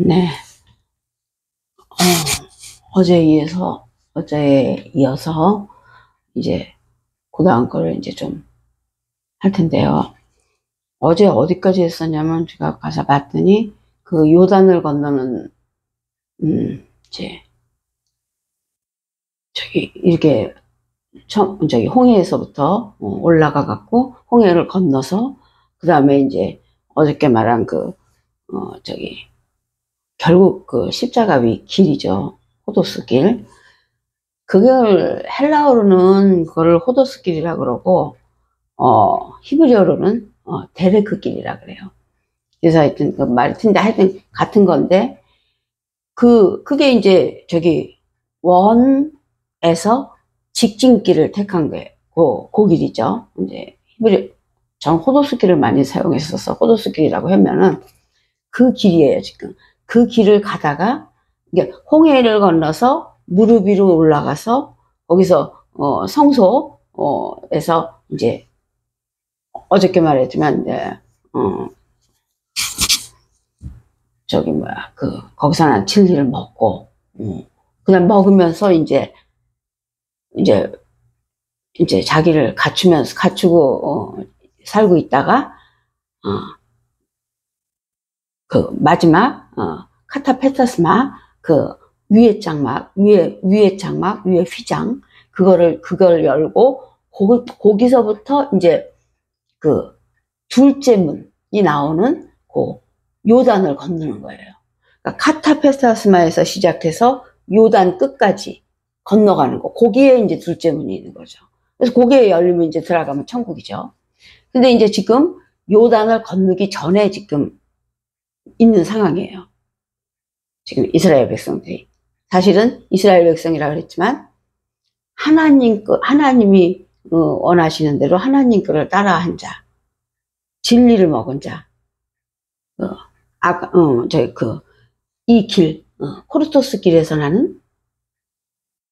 네. 어제에 이어서 이제 그 다음 거를 이제 좀 할 텐데요. 어제 어디까지 했었냐면 제가 가서 봤더니 그 요단을 건너는 이제 저기 이렇게 저기 홍해에서부터 올라가 갖고 홍해를 건너서 그 다음에 이제 어저께 말한 저기 결국 그 십자가 위 길이죠. 호도스 길. 그걸 헬라어로는 그거를 호도스 길이라 그러고 히브리어로는 데레크 길이라 그래요. 그래서 하여튼 그 말이 튼데 하여튼 같은 건데 그게 이제 저기 원에서 직진길을 택한 거예요. 그 길이죠. 이제 히브리 전 호도스 길을 많이 사용했었어. 호도스 길이라고 하면은 그 길이에요, 지금. 그 길을 가다가 이게 홍해를 건너서 무릎 위로 올라가서 거기서 성소에서 이제 어저께 말했지만 저기 뭐야 거기서 난 진리를 먹고 그냥 먹으면서 이제 자기를 갖추고 살고 있다가 그 마지막 카타페타스마 그 위에 장막 위에 휘장 그걸 열고 거기서부터 이제 그 둘째 문이 나오는 그 요단을 건너는 거예요. 그러니까 카타페타스마에서 시작해서 요단 끝까지 건너가는 거. 거기에 이제 둘째 문이 있는 거죠. 그래서 거기에 열리면 이제 들어가면 천국이죠. 근데 이제 지금 요단을 건너기 전에 지금 있는 상황이에요. 지금 이스라엘 백성들이. 사실은 이스라엘 백성이라 그랬지만 하나님이 원하시는 대로 하나님 거를 따라한 자, 진리를 먹은 자, 이 길, 코르토스 길에서 나는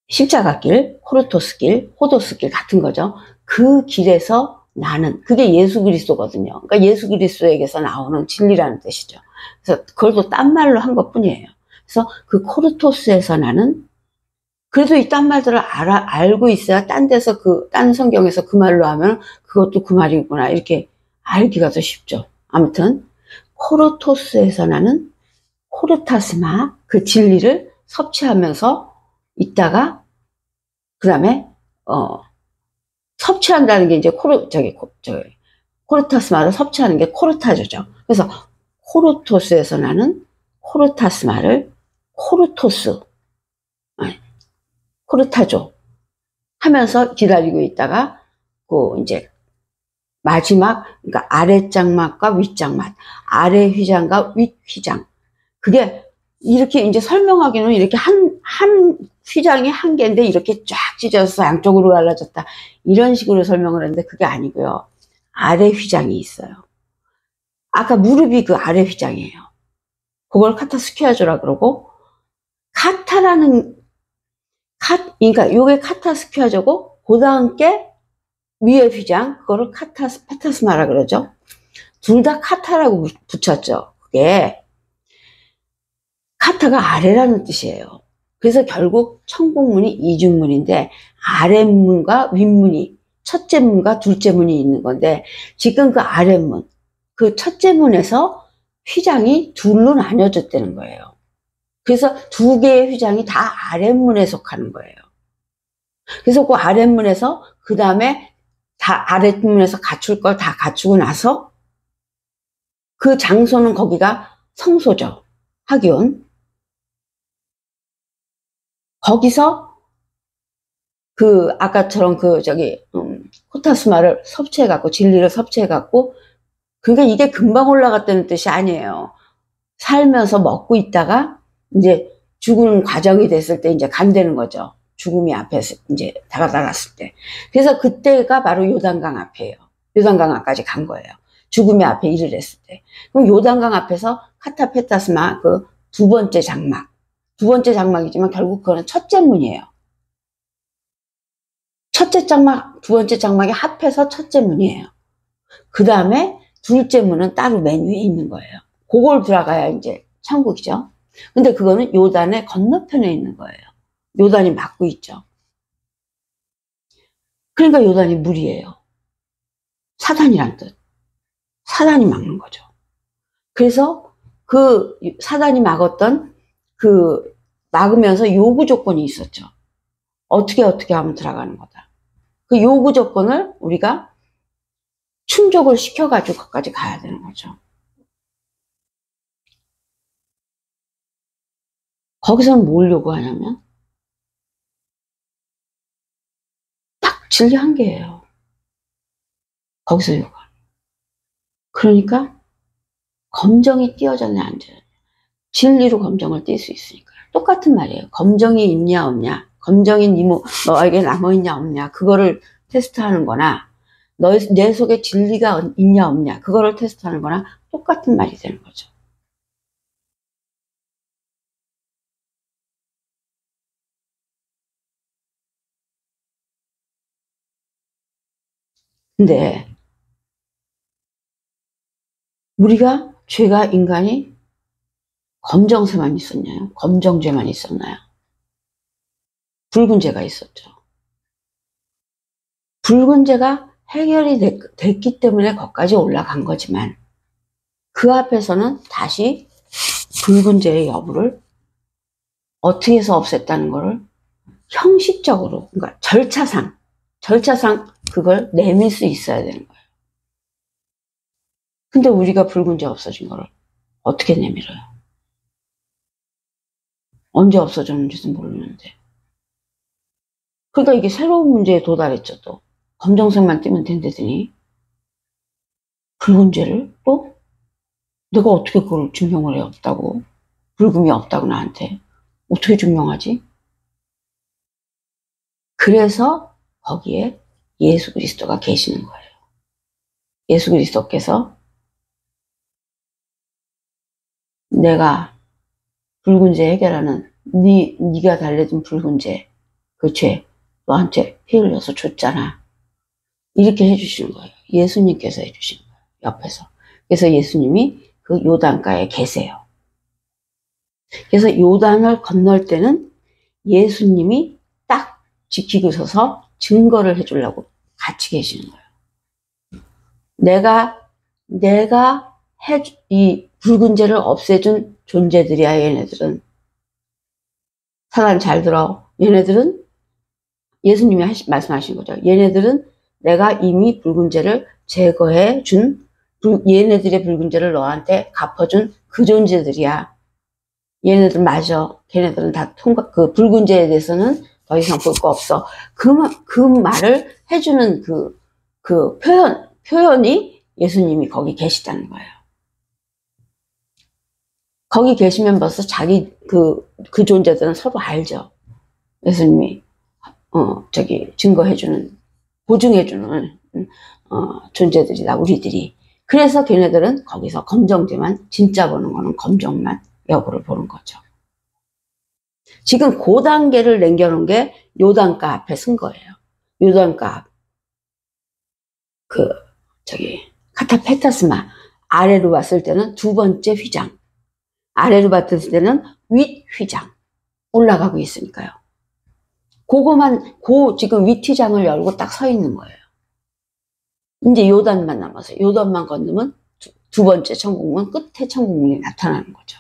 십자가 길, 코르토스 길, 호도스 길 같은 거죠. 그 길에서 나는, 그게 예수 그리스도거든요. 그러니까 예수 그리스도에게서 나오는 진리라는 뜻이죠. 그래서 그걸 또 딴 말로 한 것 뿐이에요. 그래서 그 코르토스에서 나는, 그래도 이 딴 말들을 알고 있어야 딴 데서 딴 성경에서 그 말로 하면 그것도 그 말이구나. 이렇게 알기가 더 쉽죠. 아무튼, 코르토스에서 나는 코르타스마, 그 진리를 섭취하면서 있다가, 그 다음에, 섭취한다는 게 이제 코르타스마를 섭취하는 게 코르타조죠. 그래서 코르토스에서 나는 코르타스마를 코르타조 하면서 기다리고 있다가 이제 마지막 그러니까 아랫장막과 윗장막, 아래 휘장과 윗 휘장. 그게 이렇게 이제 설명하기는 이렇게 한 휘장이 한 개인데 이렇게 쫙 찢어서 양쪽으로 갈라졌다. 이런 식으로 설명을 했는데 그게 아니고요. 아래 휘장이 있어요. 아까 무릎이 그 아래 휘장이에요. 그걸 카타스퀴아조라 그러고 그러니까 요게 카타스퀴아조고 그 다음 게 위에 휘장 그거를 페타스마라 그러죠. 둘 다 카타라고 붙였죠. 그게 카타가 아래라는 뜻이에요. 그래서 결국 천국문이 이중문인데 아랫문과 윗문이 첫째 문과 둘째 문이 있는 건데 지금 그 아랫문 그 첫째 문에서 휘장이 둘로 나뉘어졌다는 거예요. 그래서 두 개의 휘장이 다 아랫문에 속하는 거예요. 그래서 그 아랫문에서 그 다음에 다 아랫문에서 갖출 걸 다 갖추고 나서 그 장소는 거기가 성소죠. 하기온. 거기서 아까처럼 코타스마를 섭취해갖고 진리를 섭취해갖고 그러니까 이게 금방 올라갔다는 뜻이 아니에요. 살면서 먹고 있다가 이제 죽은 과정이 됐을 때 이제 간다는 거죠. 죽음이 앞에서 이제 다가다랐을 때. 그래서 그때가 바로 요단강 앞이에요. 요단강 앞까지 간 거예요. 죽음의 앞에 이를 했을 때. 그럼 요단강 앞에서 카타페타스마 두 번째 장막이지만 결국 그거는 첫째 문이에요. 첫째 장막, 두 번째 장막이 합해서 첫째 문이에요. 그 다음에 둘째 문은 따로 맨 위에 있는 거예요. 그걸 들어가야 이제 천국이죠. 근데 그거는 요단의 건너편에 있는 거예요. 요단이 막고 있죠. 그러니까 요단이 물이에요. 사단이란 뜻. 사단이 막는 거죠. 그래서 그 사단이 막았던 그 막으면서 요구 조건이 있었죠. 어떻게 하면 들어가는 거다. 그 요구 조건을 우리가 충족을 시켜가지고 거기까지 가야 되는 거죠. 거기서는 뭘 요구하냐면 딱 진리 한 개예요. 거기서 요구. 그러니까 검정이 띄어졌냐 안 띄어졌냐. 진리로 검정을 띌 수 있으니까. 똑같은 말이에요. 검정이 있냐 없냐. 검정이 너에게 남아있냐 없냐. 그거를 테스트하는 거나 내 속에 진리가 있냐 없냐. 그거를 테스트하는 거나 똑같은 말이 되는 거죠. 근데 우리가 죄가 인간이 검정색만 있었나요? 검정죄만 있었나요? 붉은 죄가 있었죠. 붉은 죄가 해결이 됐기 때문에 거기까지 올라간 거지만 그 앞에서는 다시 붉은 죄의 여부를 어떻게 해서 없앴다는 거를 형식적으로, 그러니까 절차상 그걸 내밀 수 있어야 되는 거예요. 근데 우리가 붉은 죄 없어진 거를 어떻게 내밀어요? 언제 없어졌는지도 모르는데. 그러니까 이게 새로운 문제에 도달했죠. 또 검정색만 띄면 된다더니 붉은 죄를 또 내가 어떻게 그걸 증명을 해? 없다고. 붉음이 없다고 나한테 어떻게 증명하지? 그래서 거기에 예수 그리스도가 계시는 거예요. 예수 그리스도께서 내가 붉은 죄 해결하는 네가 달래준 붉은 죄, 그 죄 너한테 피 흘려서 줬잖아. 이렇게 해주시는 거예요. 예수님께서 해주시는 거예요. 옆에서. 그래서 예수님이 그 요단가에 계세요. 그래서 요단을 건널 때는 예수님이 딱 지키고 서서 증거를 해주려고 같이 계시는 거예요. 내가 이 붉은 죄를 없애준 존재들이야. 얘네들은. 사단 잘 들어. 얘네들은 예수님이 말씀하신 거죠. 얘네들은 내가 이미 붉은 죄를 제거해 준, 얘네들의 붉은 죄를 너한테 갚아준 그 존재들이야. 얘네들 맞아. 걔네들은 다 그 붉은 죄에 대해서는 더 이상 볼 거 없어. 그 말을 해주는 그 표현이 예수님이 거기 계시다는 거예요. 거기 계시면 벌써 자기 그 존재들은 서로 알죠. 예수님이 증거해주는, 보증해주는 존재들이다, 우리들이. 그래서 걔네들은 거기서 검정죄만, 진짜 보는 거는 검정만 여부를 보는 거죠. 지금 그 단계를 남겨놓은 게 요단가 앞에 쓴 거예요. 요단가 카타페타스마 아래로 봤을 때는 두 번째 휘장, 아래로 봤을 때는 윗 휘장 올라가고 있으니까요. 지금 윗 휘장을 열고 딱 서 있는 거예요. 이제 요단만 남아서 요단만 건너면 두 번째 천국문, 끝에 천국문이 나타나는 거죠.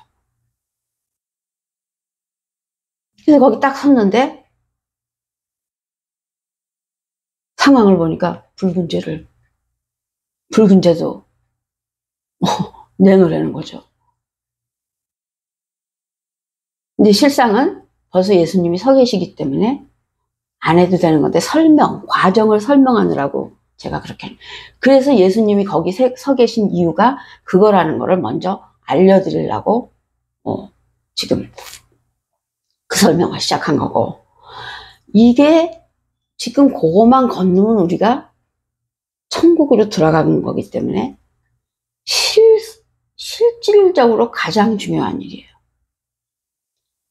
그래서 거기 딱 섰는데 상황을 보니까 붉은 죄도 내놓으라는 거죠. 근데 실상은 벌써 예수님이 서 계시기 때문에 안 해도 되는 건데 과정을 설명하느라고 제가 그렇게. 그래서 예수님이 거기 서 계신 이유가 그거라는 거를 먼저 알려드리려고 지금 그 설명을 시작한 거고, 이게 지금 그거만 건너면 우리가 천국으로 들어가는 거기 때문에 실질적으로 가장 중요한 일이에요.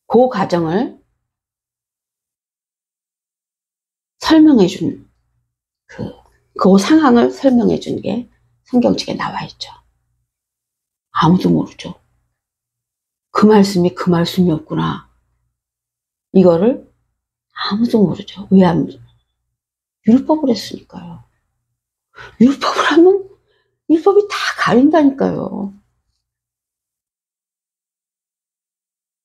그 과정을 설명해 준 그 상황을 설명해 준 게 성경책에 나와 있죠. 아무도 모르죠. 그 말씀이 그 말씀이었구나. 이거를 아무도 모르죠. 왜 안 모르죠? 율법을 했으니까요. 율법을 하면 율법이 다 가린다니까요.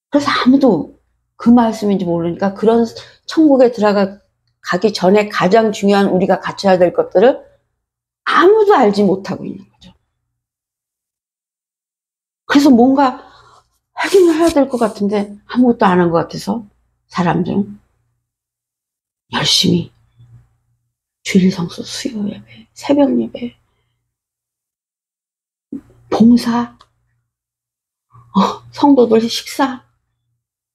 그래서 아무도 그 말씀인지 모르니까 그런 천국에 가기 전에 가장 중요한 우리가 갖춰야 될 것들을 아무도 알지 못하고 있는 거죠. 그래서 뭔가 하긴 해야 될 것 같은데 아무것도 안 한 것 같아서 사람들은 열심히 주일 성수, 수요 예배, 새벽 예배, 봉사, 성도들 식사,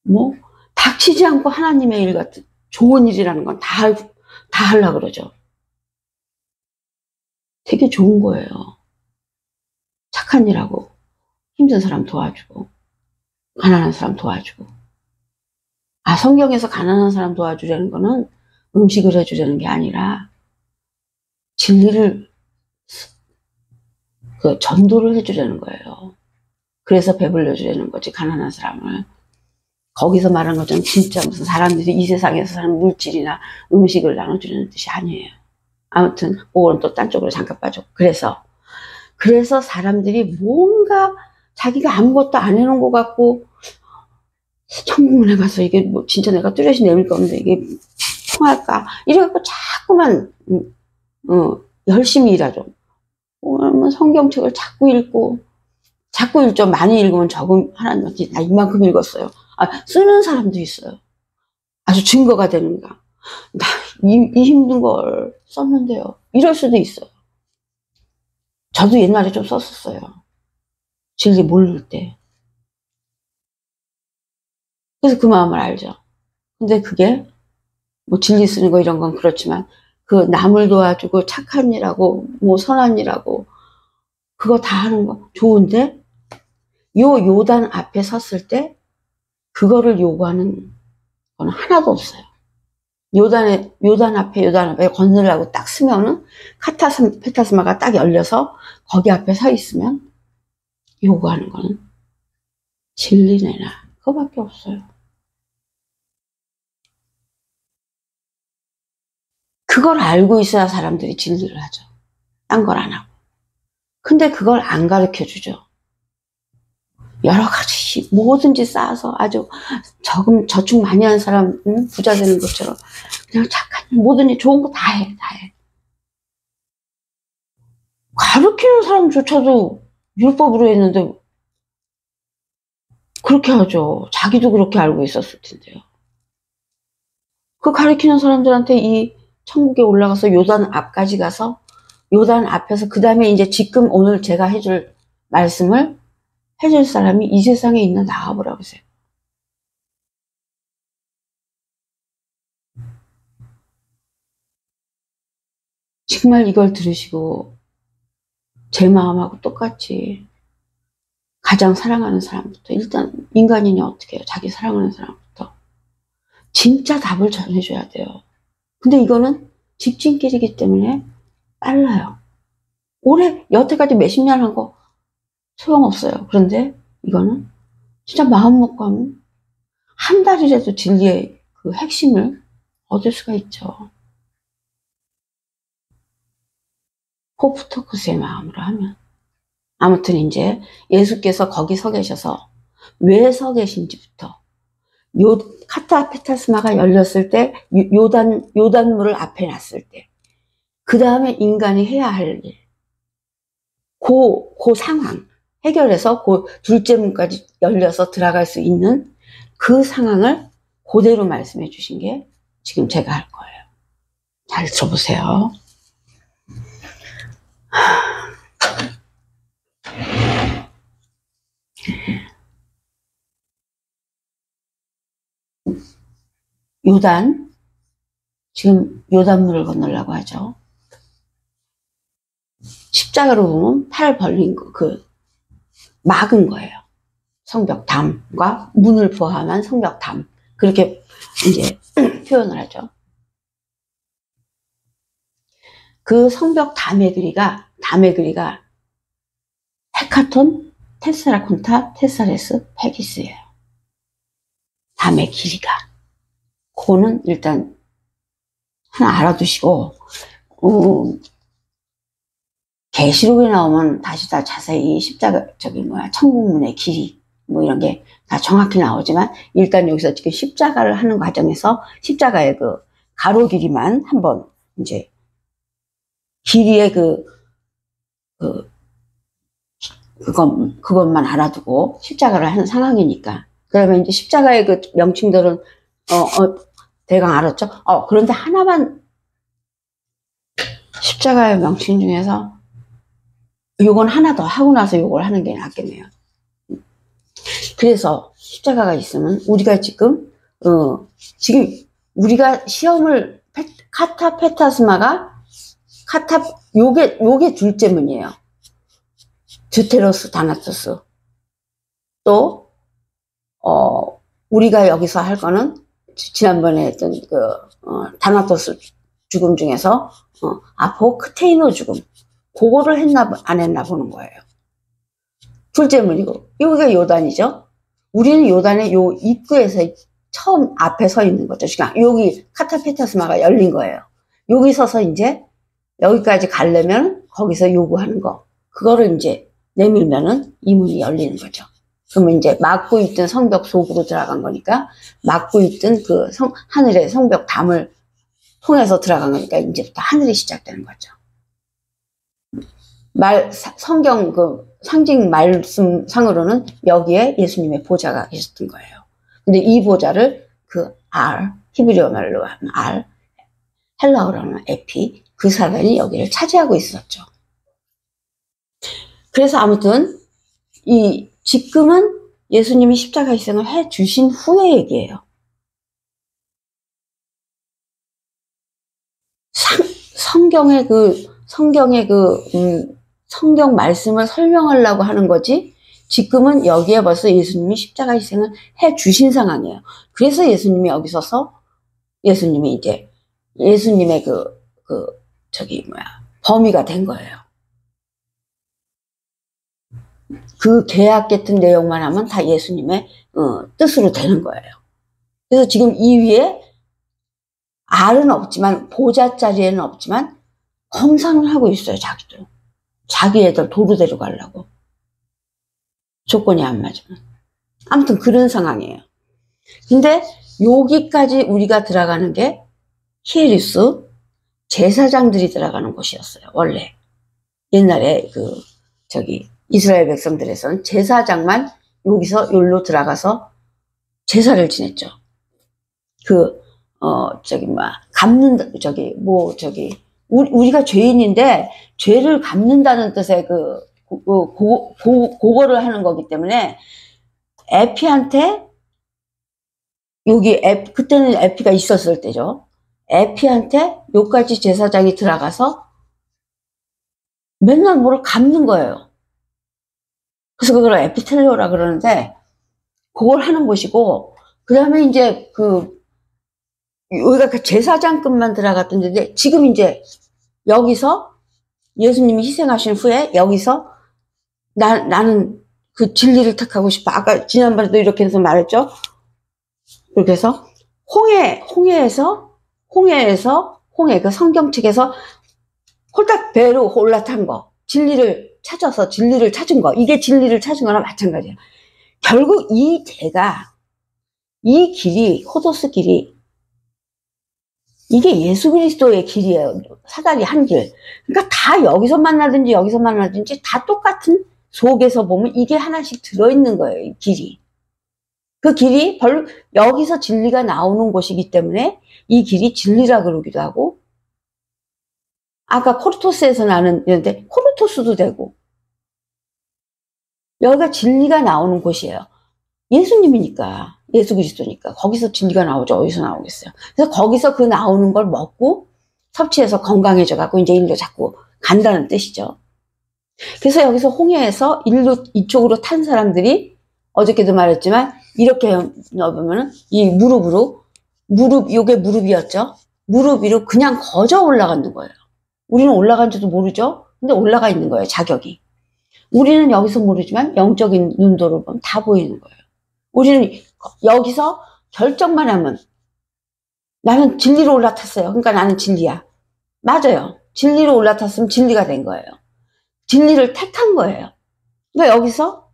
뭐 닥치지 않고 하나님의 일 같은 좋은 일이라는 건 다 하려고 그러죠. 되게 좋은 거예요. 착한 일하고 힘든 사람 도와주고 가난한 사람 도와주고. 성경에서 가난한 사람 도와주려는 거는 음식을 해주려는 게 아니라 진리를 전도를 해주려는 거예요. 그래서 배불려 주려는 거지, 가난한 사람을. 거기서 말한 것처럼 진짜 무슨 사람들이 이 세상에서 사는 물질이나 음식을 나눠주려는 뜻이 아니에요. 아무튼 그거는 또 딴 쪽으로 잠깐 빠져. 그래서 사람들이 뭔가 자기가 아무것도 안 해놓은 것 같고 천국문에 가서 이게 뭐 진짜 내가 뚜렷이 내밀 건데 이게 통할까 이래갖고 자꾸만 열심히 일하죠. 성경책을 자꾸 읽죠. 많이 읽으면 적음 하나님한테 나 이만큼 읽었어요. 쓰는 사람도 있어요. 아주 증거가 되는가. 나 이 힘든 걸 썼는데요. 이럴 수도 있어요. 저도 옛날에 좀 썼었어요. 진리 모를 때. 그래서 그 마음을 알죠. 근데 그게 뭐 진리 쓰는 거 이런 건 그렇지만 그 남을 도와주고 착한 일하고 뭐 선한 일하고 그거 다 하는 거 좋은데 요단 앞에 섰을 때 그거를 요구하는 건 하나도 없어요. 요단 앞에 건너라고 딱 쓰면은 페타스마가 딱 열려서 거기 앞에 서 있으면 요구하는 거는 진리 내놔. 그거밖에 없어요. 그걸 알고 있어야 사람들이 진리를 하죠. 딴 걸 안 하고. 근데 그걸 안 가르쳐 주죠. 여러 가지 뭐든지 쌓아서 아주 저축 많이 한 사람 부자 되는 것처럼 그냥 착한 뭐든지 좋은 거 다 해. 가르치는 사람조차도 율법으로 했는데 그렇게 하죠. 자기도 그렇게 알고 있었을 텐데요. 그 가르치는 사람들한테 이 천국에 올라가서 요단 앞까지 가서 요단 앞에서 그 다음에 이제 지금 오늘 제가 해줄 말씀을 해줄 사람이 이 세상에 있는 나와보라고 하세요. 정말 이걸 들으시고 제 마음하고 똑같이 가장 사랑하는 사람부터 일단 인간이니 어떻게 해요? 자기 사랑하는 사람부터 진짜 답을 전해줘야 돼요. 근데 이거는 집진길이기 때문에 빨라요. 여태까지 몇십 년 한 거 소용없어요. 그런데 이거는 진짜 마음 먹고 하면 한 달이라도 진리의 그 핵심을 얻을 수가 있죠. 호프토크스의 마음으로 하면. 아무튼 이제 예수께서 거기 서 계셔서 왜 서 계신지부터 카타페타스마가 열렸을 때 요단물을 앞에 놨을 때 그 다음에 인간이 해야 할 일, 그 상황 해결해서 그 둘째 문까지 열려서 들어갈 수 있는 그 상황을 그대로 말씀해 주신 게 지금 제가 할 거예요. 잘 들어보세요. 지금 요단물을 건너려고 하죠. 십자가로 보면 팔 벌린 거, 막은 거예요. 성벽담과 문을 포함한 성벽담. 그렇게 이제 표현을 하죠. 그 성벽담의 길이가 헤카톤 테스라 콘타, 테사레스, 페기스예요. 다음에 길이가. 그거는 일단 하나 알아두시고, 계시록에 나오면 다시 다 자세히 십자가, 천국문의 길이, 뭐 이런 게 다 정확히 나오지만, 일단 여기서 지금 십자가를 하는 과정에서 십자가의 그 가로 길이만 한번 이제 길이의 그것만 알아두고 십자가를 하는 상황이니까. 그러면 이제 십자가의 그 명칭들은 대강 알았죠? 그런데 하나만 십자가의 명칭 중에서 요건 하나 더 하고 나서 요걸 하는 게 낫겠네요. 그래서 십자가가 있으면 우리가 지금 우리가 시험을 카타페타스마가 요게 둘째 문이에요. 드테로스 다나토스. 또 우리가 여기서 할 거는 지난번에 했던 다나토스 죽음 중에서 아포크테이노 죽음, 그거를 했나 안 했나 보는 거예요. 둘째 문이고, 여기가 요단이죠. 우리는 요단의 요 입구에서 처음 앞에 서 있는 거죠. 지금 여기 카타페타스마가 열린 거예요. 여기 서서 이제 여기까지 가려면 거기서 요구하는 거, 그거를 이제 내밀면은 이 문이 열리는 거죠. 그러면 이제 막고 있던 성벽 속으로 들어간 거니까, 막고 있던 그 하늘의 성벽 담을 통해서 들어간 거니까 이제부터 하늘이 시작되는 거죠. 성경 상징 말씀상으로는 여기에 예수님의 보좌가 계셨던 거예요. 근데 이 보좌를 히브리어 말로 하면 헬라어로 하면 에피, 그 사람이 여기를 차지하고 있었죠. 그래서 아무튼 지금은 예수님이 십자가 희생을 해 주신 후의 얘기예요. 성경의 성경 말씀을 설명하려고 하는 거지, 지금은 여기에 벌써 예수님이 십자가 희생을 해 주신 상황이에요. 그래서 예수님이 여기 서서 예수님이 이제 예수님의 범위가 된 거예요. 그 계약 같은 내용만 하면 다 예수님의 뜻으로 되는 거예요. 그래서 지금 이 위에 알은 없지만, 보좌 자리에는 없지만 검상을 하고 있어요. 자기도. 자기 애들 도로 데려가려고. 조건이 안 맞으면. 아무튼 그런 상황이에요. 근데 여기까지 우리가 들어가는 게 히에리스, 제사장들이 들어가는 곳이었어요. 원래 옛날에 이스라엘 백성들에서는 제사장만 여기서 여기로 들어가서 제사를 지냈죠. 우리가 죄인인데 죄를 갚는다는 뜻의 그거를 하는 거기 때문에, 에피한테 그때는 에피가 있었을 때죠. 에피한테 요까지 제사장이 들어가서 맨날 뭐를 갚는 거예요. 그래서 그걸 에피텔리오라 그러는데, 그걸 하는 곳이고, 그 다음에 이제 여기가 그 제사장급만 들어갔던 데인데, 지금 이제 여기서 예수님이 희생하신 후에 여기서 나는 그 진리를 택하고 싶어. 아까 지난번에도 이렇게 해서 말했죠. 이렇게 해서 그 성경책에서 홀딱 배로 올라탄 거, 진리를 찾은 거, 이게 진리를 찾은 거나 마찬가지예요. 결국 이 길이, 호도스 길이, 이게 예수 그리스도의 길이에요. 사다리 한 길. 그러니까 다 여기서 만나든지 다 똑같은, 속에서 보면 이게 하나씩 들어있는 거예요. 이 길이. 그 길이 여기서 진리가 나오는 곳이기 때문에 이 길이 진리라 그러기도 하고, 아까 코르토스에서 나는 이런데 코르토스도 되고, 여기가 진리가 나오는 곳이에요. 예수님이니까, 예수 그리스도니까 거기서 진리가 나오죠. 어디서 나오겠어요. 그래서 거기서 그 나오는 걸 먹고 섭취해서 건강해져 갖고 이제 일로 자꾸 간다는 뜻이죠. 그래서 여기서 홍해에서 이쪽으로 탄 사람들이, 어저께도 말했지만 이렇게 넣어보면은 이 요게 무릎이었죠. 무릎 위로 그냥 거저 올라가는 거예요. 우리는 올라간 줄도 모르죠. 근데 올라가 있는 거예요. 자격이. 우리는 여기서 모르지만 영적인 눈도로 보면 다 보이는 거예요. 우리는 여기서 결정만 하면 나는 진리로 올라탔어요. 그러니까 나는 진리야. 맞아요. 진리로 올라탔으면 진리가 된 거예요. 진리를 택한 거예요. 그러니까 여기서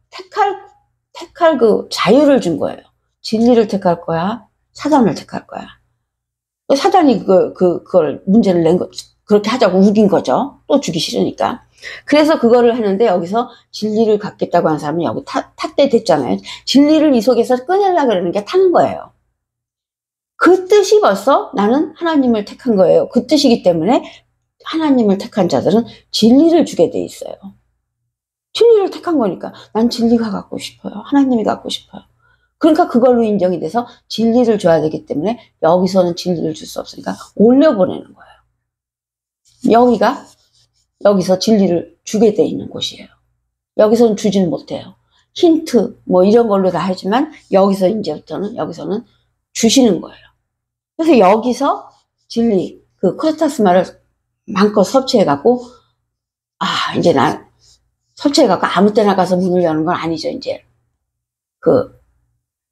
택할 그 자유를 준 거예요. 진리를 택할 거야. 사단을 택할 거야. 사단이 그걸 문제를 낸 거, 그렇게 하자고 우긴 거죠. 또 주기 싫으니까. 그래서 그거를 하는데 여기서 진리를 갖겠다고 하는 사람은 여기 탓대 됐잖아요. 진리를 이 속에서 꺼내려고 그러는 게 타는 거예요. 그 뜻이 벌써 나는 하나님을 택한 거예요. 그 뜻이기 때문에 하나님을 택한 자들은 진리를 주게 돼 있어요. 진리를 택한 거니까 난 진리가 갖고 싶어요. 하나님이 갖고 싶어요. 그러니까 그걸로 인정이 돼서 진리를 줘야 되기 때문에 여기서는 진리를 줄 수 없으니까 올려보내는 거예요. 여기서 진리를 주게 돼 있는 곳이에요. 여기서는 주지는 못해요. 힌트 뭐 이런 걸로 다 하지만 여기서는 주시는 거예요. 그래서 여기서 진리 그 크레타스마를 마음껏 섭취해갖고 이제 나 섭취해갖고 아무 때나 가서 문을 여는 건 아니죠. 이제 그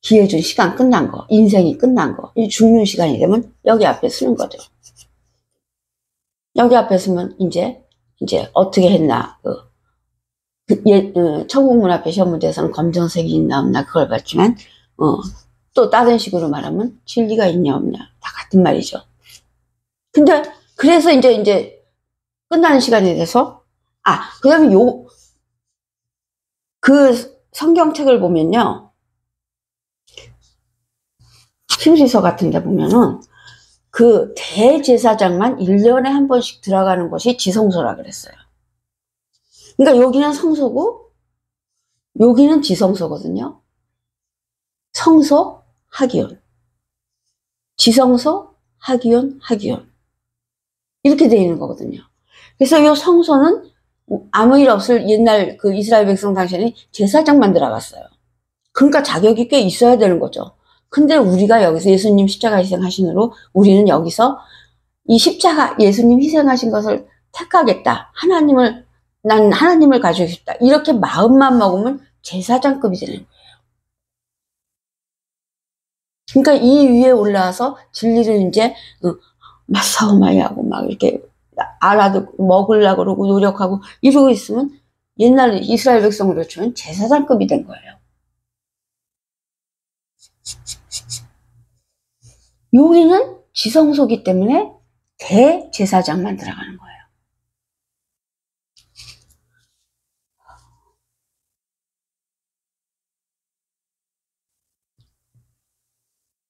기회 준 시간 끝난 거, 인생이 끝난 거, 이 죽는 시간이 되면 여기 앞에 쓰는 거죠. 여기 앞에 쓰면 이제 어떻게 했나 천국문 앞에 시험 문제에서는 검정색이 있나 없나 그걸 봤지만 또 다른 식으로 말하면 진리가 있냐 없냐 다 같은 말이죠. 근데 그래서 이제 끝나는 시간이 돼서 그다음에 그 성경책을 보면요. 히브리서 같은 데 보면은 그 대제사장만 1년에 한 번씩 들어가는 것이 지성소라 그랬어요. 그러니까 여기는 성소고 여기는 지성소거든요. 성소, 하기온. 지성소, 하기온, 하기온. 이렇게 되어 있는 거거든요. 그래서 이 성소는 아무 일 없을 옛날 그 이스라엘 백성 당시에는 제사장만 들어갔어요. 그러니까 자격이 꽤 있어야 되는 거죠. 근데 우리가 여기서 예수님 십자가 희생하신으로 우리는 여기서 이 십자가 예수님 희생하신 것을 택하겠다. 난 하나님을 가지고 싶다. 이렇게 마음만 먹으면 제사장급이 되는 거예요. 그러니까 이 위에 올라와서 진리를 이제 마사오마이하고 막 이렇게 알아듣고 먹으려고 그러고 노력하고 이러고 있으면 옛날 이스라엘 백성으로 치면 제사장급이 된 거예요. 여기는 지성소기 때문에 대제사장만 들어가는 거예요.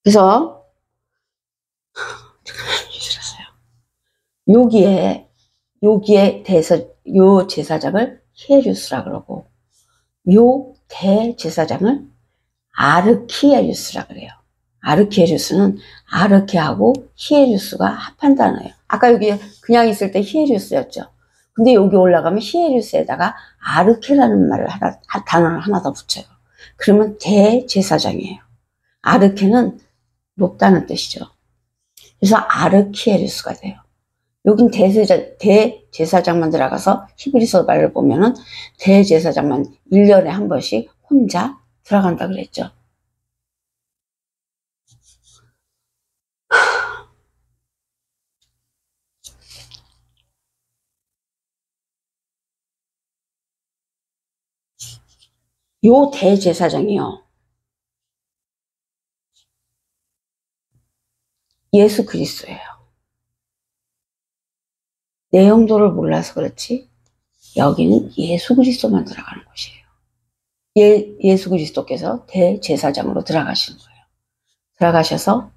그래서 여기에 대해서 요 제사장을 히에루스라 그러고 요 대제사장을 아르키에루스라 그래요. 아르키에루스는 아르케하고 히에루스가 합한 단어예요. 아까 여기 그냥 있을 때 히에루스였죠. 근데 여기 올라가면 히에루스에다가 아르케라는 단어를 하나 더 붙여요. 그러면 대제사장이에요. 아르케는 높다는 뜻이죠. 그래서 아르키에루스가 돼요. 여긴 대제사장만 들어가서 히브리서 말을 보면은 대제사장만 1년에 한 번씩 혼자 들어간다 그랬죠. 요 대제사장이요. 예수 그리스도예요. 내용도를 몰라서 그렇지 여기는 예수 그리스도만 들어가는 곳이에요. 예수 그리스도께서 대제사장으로 들어가시는 거예요. 들어가셔서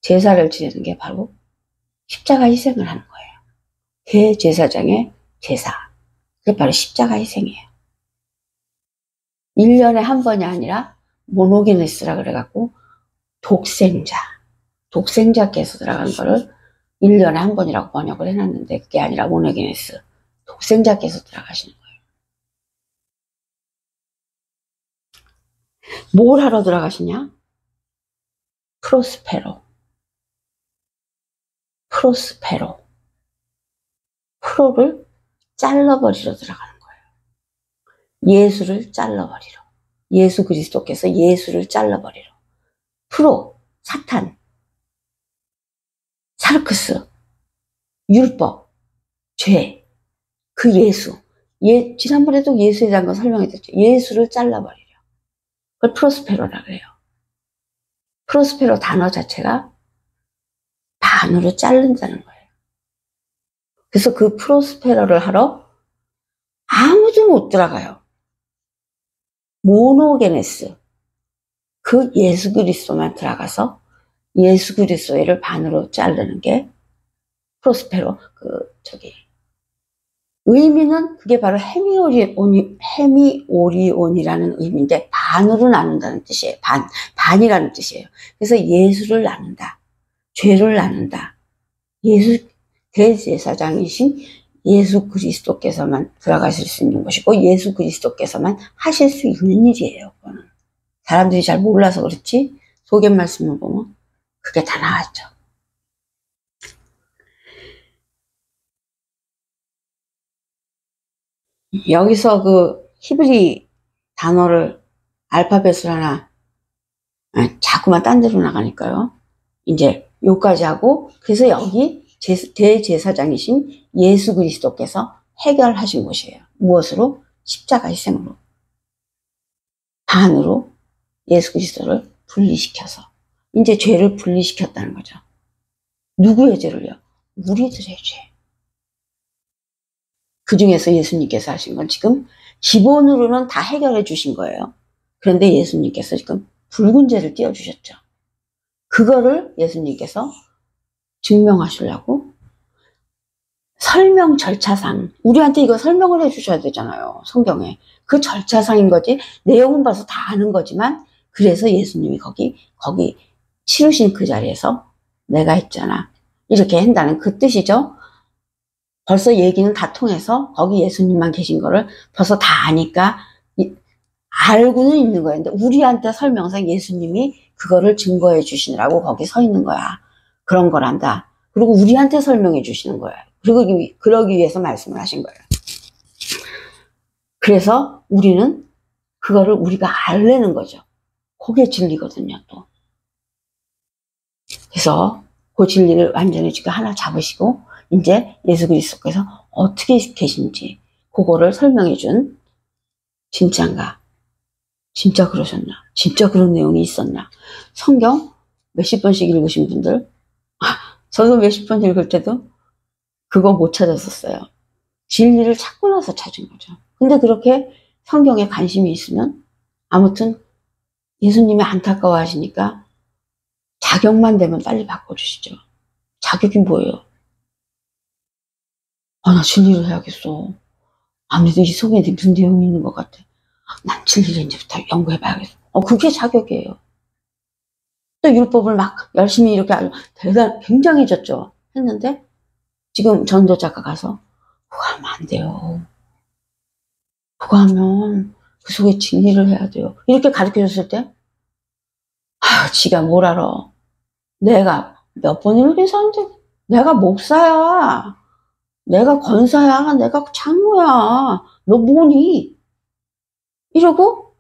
제사를 지내는 게 바로 십자가 희생을 하는 거예요. 대제사장의 제사. 그게 바로 십자가 희생이에요. 1년에 한 번이 아니라 모노게네스라 그래갖고 독생자께서 들어간 거를 1년에 한 번이라고 번역을 해놨는데 그게 아니라 모노게네스. 독생자께서 들어가시는 거예요. 뭘 하러 들어가시냐? 프로스페로. 프로를 잘라버리러 들어가는 거예요. 예수를 잘라버리러. 예수 그리스도께서 예수를 잘라버리러. 프로, 사탄, 사르크스, 율법, 죄, 그 예수. 지난번에도 예수에 대한 거 설명해드렸죠. 예수를 잘라버리려. 그걸 프로스페로라 그래요. 프로스페로 단어 자체가 반으로 자른다는 거예요. 그래서 그 프로스페러를 하러 아무도 못 들어가요. 모노게네스. 그 예수 그리스도만 들어가서 예수 그리스도를 반으로 자르는 게 프로스페로. 의미는 그게 바로 헤미오리온이라는 의미인데 반으로 나눈다는 뜻이에요. 반이라는 뜻이에요. 그래서 예수를 나눈다. 죄를 나눈다. 대제사장이신 예수 그리스도께서만 들어가실 수 있는 것이고 예수 그리스도께서만 하실 수 있는 일이에요. 그거는. 사람들이 잘 몰라서 그렇지 속의 말씀을 보면 그게 다 나왔죠. 여기서 그 히브리 단어를 알파벳을 하나 자꾸만 딴 데로 나가니까요. 이제 요까지 하고 그래서 여기 대제사장이신 예수 그리스도께서 해결하신 것이에요. 무엇으로? 십자가 희생으로. 반으로 예수 그리스도를 분리시켜서 이제 죄를 분리시켰다는 거죠. 누구의 죄를요? 우리들의 죄. 그 중에서 예수님께서 하신 건 지금 기본으로는 다 해결해 주신 거예요. 그런데 예수님께서 지금 붉은 죄를 띄워주셨죠. 그거를 예수님께서 증명하시려고 설명 절차상 우리한테 이거 설명을 해주셔야 되잖아요. 성경에. 그 절차상인 거지 내용은 봐서 다 아는 거지만 그래서 예수님이 거기 치르신 그 자리에서 내가 있잖아. 이렇게 한다는 그 뜻이죠. 벌써 얘기는 다 통해서 거기 예수님만 계신 거를 벌써 다 아니까 알고는 있는 거예요. 근데 우리한테 설명상 예수님이 그거를 증거해 주시느라고 거기 서 있는 거야. 그런 거란다. 그리고 우리한테 설명해 주시는 거예요. 그러기 위해서 말씀을 하신 거예요. 그래서 우리는 그거를 우리가 알려는 거죠. 그게 진리거든요, 또. 그래서 그 진리를 완전히 지금 하나 잡으시고 이제 예수 그리스도께서 어떻게 계신지 그거를 설명해 준 진짜인가? 진짜 그러셨나? 진짜 그런 내용이 있었나? 성경 몇십 번씩 읽으신 분들 저도 몇십 번 읽을 때도 그거 못 찾았었어요. 진리를 찾고 나서 찾은 거죠. 근데 그렇게 성경에 관심이 있으면 아무튼 예수님이 안타까워 하시니까 자격만 되면 빨리 바꿔주시죠. 자격이 뭐예요? 나 진리를 해야겠어. 아무래도 이 속에 무슨 내용이 있는 것 같아. 난 진리를 이제부터 연구해봐야겠어. 그게 자격이에요. 또 율법을 막 열심히 이렇게 아주 굉장해졌죠. 했는데 지금 전도자가 가서 그거 하면 안 돼요. 그거 하면 그 속에 진리를 해야 돼요. 이렇게 가르쳐줬을 때 지가 뭘 알아. 내가 몇 번 이렇게 사는데 내가 목사야. 내가 권사야. 내가 장로야. 너 뭐니? 이러고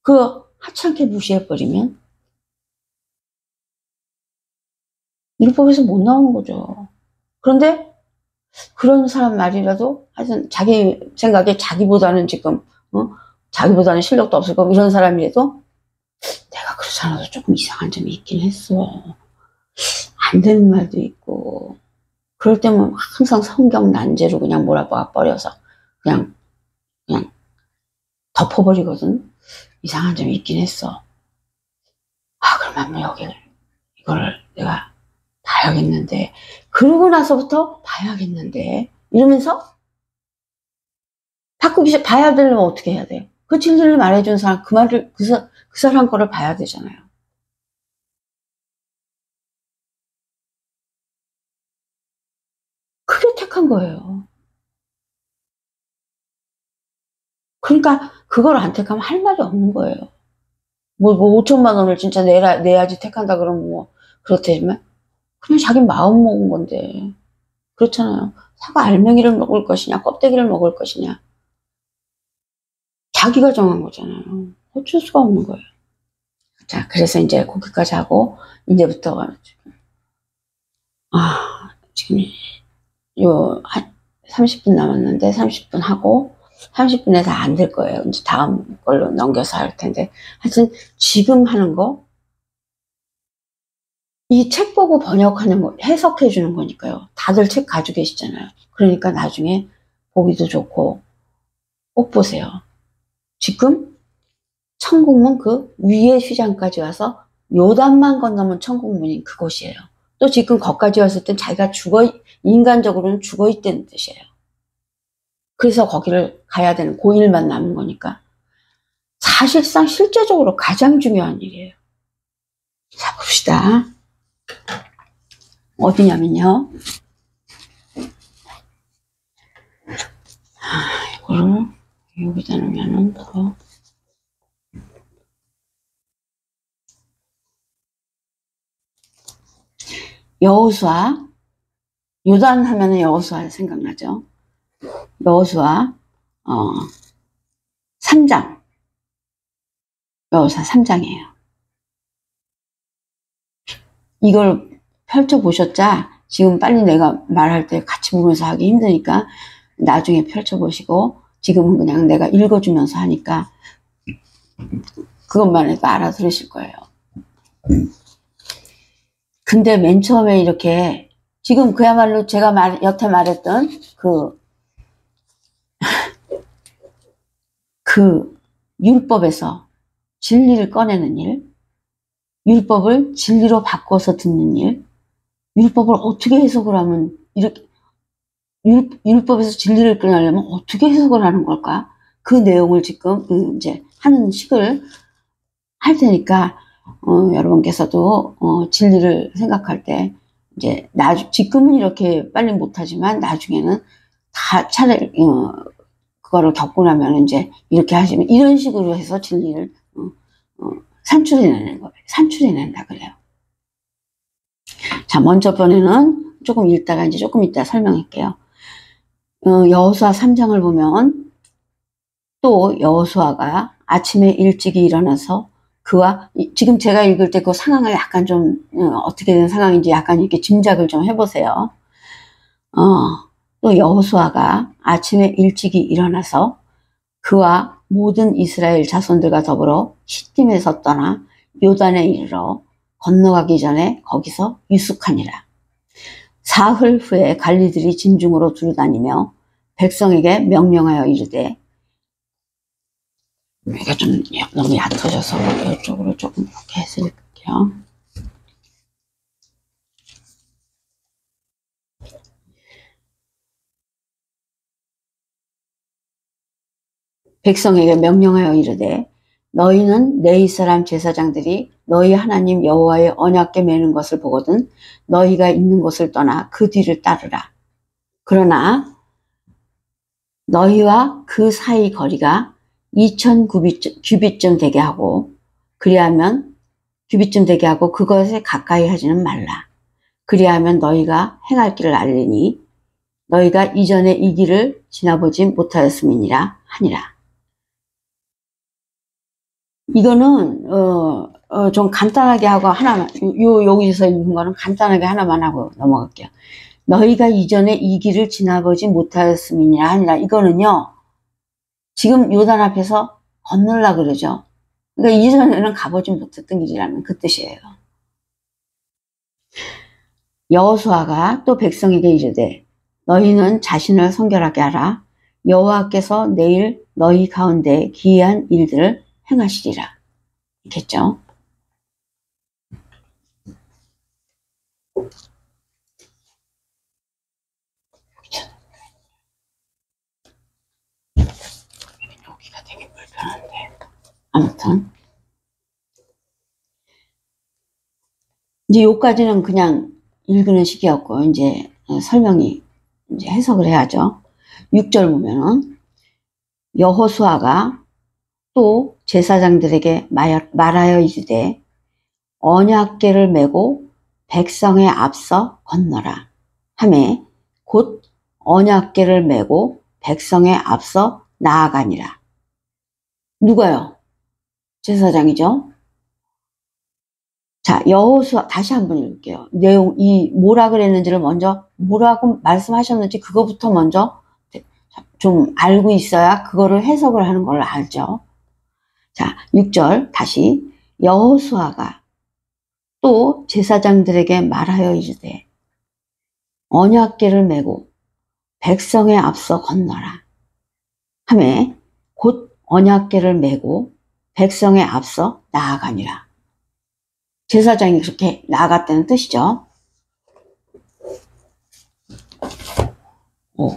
그 하찮게 무시해버리면 율법에서 못 나오는 거죠. 그런데 그런 사람 말이라도 하여튼 자기 생각에 자기보다는 지금 자기보다는 실력도 없을 거고 이런 사람이라도 내가 그렇지 않아도 조금 이상한 점이 있긴 했어. 안 되는 말도 있고 그럴 때면 항상 성경 난제로 그냥 몰아봐 버려서 그냥 덮어버리거든. 이상한 점이 있긴 했어. 그러면 이거를 내가 봐야겠는데 그러고 나서부터 봐야겠는데 이러면서 바꾸기 봐야 되려면 어떻게 해야 돼요? 그 진리를 말해준 사람 그 말을 그 사람 거를 봐야 되잖아요. 그게 택한 거예요. 그러니까 그걸 안 택하면 할 말이 없는 거예요. 뭐 5천만 원을 진짜 내야지 택한다 그러면 뭐 그렇다지만 그냥 자기 마음 먹은 건데 그렇잖아요. 사과 알맹이를 먹을 것이냐 껍데기를 먹을 것이냐 자기가 정한 거잖아요. 어쩔 수가 없는 거예요. 자, 그래서 이제 거기까지 하고, 이제부터, 지금, 한 30분 남았는데, 30분 하고, 30분에 다 안 될 거예요. 이제 다음 걸로 넘겨서 할 텐데. 하여튼, 지금 하는 거, 이 책 보고 번역하는 거, 해석해 주는 거니까요. 다들 책 가지고 계시잖아요. 그러니까 나중에 보기도 좋고, 꼭 보세요. 지금, 천국문 그 위에 휘장까지 와서 요단만 건너면 천국문인 그곳이에요. 또 지금 거기까지 왔을 땐 자기가 인간적으로는 죽어 있다는 뜻이에요. 그래서 거기를 가야 되는 고일만 남은 거니까 사실상 실제적으로 가장 중요한 일이에요. 자, 봅시다. 어디냐면요. 이거를 여기다 놓으면은 더 여호수아, 요단 하면은 여호수아 생각나죠. 여호수아 3장, 여호수아 3장이에요. 이걸 펼쳐보셨자 지금 빨리 내가 말할 때 같이 보면서 하기 힘드니까 나중에 펼쳐보시고 지금은 그냥 내가 읽어주면서 하니까 그것만 해도 알아들으실 거예요. 근데 맨 처음에 이렇게 지금 그야말로 제가 여태 말했던 그 율법에서 진리를 꺼내는 일, 율법을 진리로 바꿔서 듣는 일, 율법을 어떻게 해석을 하면 이렇게 율법에서 진리를 꺼내려면 어떻게 해석을 하는 걸까? 그 내용을 지금 이제 하는 식을 할 테니까 여러분께서도 진리를 생각할 때 이제 지금은 이렇게 빨리 못하지만 나중에는 다 차라리 그거를 겪고 나면 이제 이렇게 하시면 이런 식으로 해서 진리를 산출해내는 거예요. 산출해낸다 그래요. 자, 먼저 번에는 조금 읽다가 이제 조금 이따 설명할게요. 여호수아 3장을 보면 또 여호수아가 아침에 일찍이 일어나서 그와 지금 제가 읽을 때 그 상황을 약간 좀 어떻게 된 상황인지 약간 이렇게 짐작을 좀 해보세요. 또 여호수아가 아침에 일찍이 일어나서 그와 모든 이스라엘 자손들과 더불어 시딤에서 떠나 요단에 이르러 건너가기 전에 거기서 유숙하니라. 사흘 후에 관리들이 진중으로 두루다니며 백성에게 명령하여 이르되, 여기가 좀 너무 얕아져서 이쪽으로 조금 이렇게 해서 읽을게요. 백성에게 명령하여 이르되 너희는 내 이스라엘 제사장들이 너희 하나님 여호와의 언약궤 매는 것을 보거든 너희가 있는 곳을 떠나 그 뒤를 따르라. 그러나 너희와 그 사이 거리가 2000규빗쯤 되게 하고 그리하면 규빗쯤 되게 하고 그것에 가까이 하지는 말라. 그리하면 너희가 행할 길을 알리니 너희가 이전에 이 길을 지나보지 못하였음이니라 하니라. 이거는 좀 간단하게 하고 하나만 여기서 읽은 거는 간단하게 하나만 하고 넘어갈게요. 너희가 이전에 이 길을 지나보지 못하였음이니라 하니라. 이거는요 지금 요단 앞에서 건널라 그러죠. 그러니까 이전에는 가보지 못했던 길이라는 그 뜻이에요. 여호수아가 또 백성에게 이르되 너희는 자신을 성결하게 하라. 여호와께서 내일 너희 가운데 기이한 일들을 행하시리라. 있겠죠? 여기가 되게 불편한데 아무튼 이제 요까지는 그냥 읽는 식이었고 이제 설명이 이제 해석을 해야죠. 6절 보면은 여호수아가 또 제사장들에게 말하여 이르되 언약궤를 메고 백성에 앞서 건너라 하매 곧 언약궤를 메고 백성에 앞서 나아가니라. 누가요? 제사장이죠. 자, 여호수아 다시 한번 읽을게요. 내용 뭐라 그랬는지를 먼저 뭐라고 말씀하셨는지 그거부터 먼저 좀 알고 있어야 그거를 해석을 하는 걸 알죠. 자, 6절 다시 여호수아가 또 제사장들에게 말하여 이르되 언약궤를 메고 백성에 앞서 건너라 하매 곧 언약궤를 메고 백성에 앞서 나아가니라. 제사장이 그렇게 나아갔다는 뜻이죠. 오,